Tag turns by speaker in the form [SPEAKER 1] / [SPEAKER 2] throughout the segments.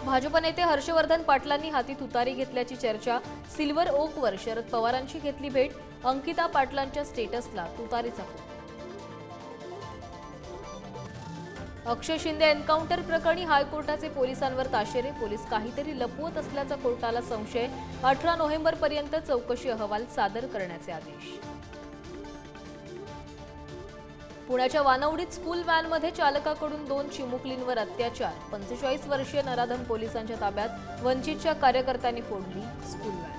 [SPEAKER 1] भाजप नेते हर्षवर्धन पाटलांनी हाती तुतारी घेतल्याची चर्चा। सिल्वर ओकवर शरद पवारांची घेतली भेट। अंकिता पाटलांच्या स्टेटसला तुतारीचा फोटो। अक्षय शिंदे एन्काउंटर प्रकरणी हायकोर्टाचे पोलिसांवर ताशेरे। पोलीस काहीतरी लपवत असल्याचा कोर्टाला संशय। 18 नोव्हेंबरपर्यंत चौकशी अहवाल सादर करण्याचे आदेश। पुण्याच्या वानवडीत स्कूल व्हॅनमध्ये चालकाकडून 2 चिमुकलींवर अत्याचार। 45 वर्षीय नराधम पोलिसांच्या ताब्यात। वंचितच्या कार्यकर्त्यांनी फोडली स्कूल व्हॅन।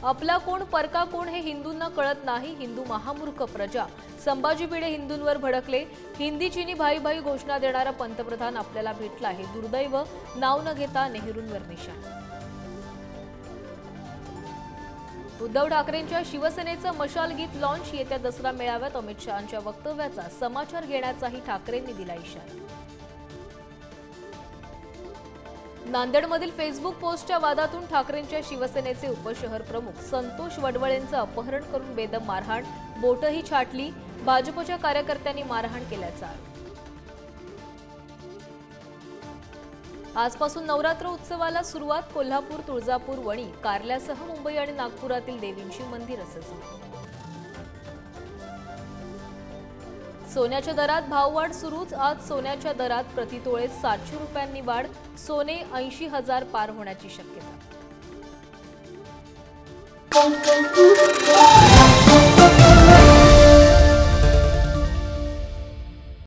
[SPEAKER 1] आपला कोण परका कोण हे हिंदूंना कळत नाही। हिंदू महामूर्ख प्रजा। संभाजी भिडे हिंदूंवर भडकले। हिंदी चीनी भाई भाई घोषणा देणारा पंतप्रधान आपल्याला भेटला हे दुर्दैव। नाव न घेता नेहरूंवर निशाण। उद्धव ठाकरेंच्या शिवसेनेचं मशाल गीत लॉन्च। येत्या दसरा मेळाव्यात अमित शहांच्या वक्तव्याचा समाचार घेण्याचाही ठाकरेंनी दिला इशारा। नांदेडमधील फेसबुक पोस्टच्या वादातून ठाकरेंच्या शिवसेनेचे उपशहर प्रमुख संतोष वडवळेंचं अपहरण करून बेदम मारहाण। बोटही छाटली। भाजपच्या कार्यकर्त्यांनी मारहाण केल्याचा आरोप। आजपासून नवरात्र उत्सवाला सुरुवात। कोल्हापूर, तुळजापूर, वणी, कारल्यासह मुंबई आणि नागपुरातील देवींची मंदिरं सजली। सोन्याच्या दरात भाववाढ सुरूच। आज सोन्याच्या दरात प्रतितोळे 700 रुपयांनी वाढ। सोने 80,000 पार होण्याची शक्यता।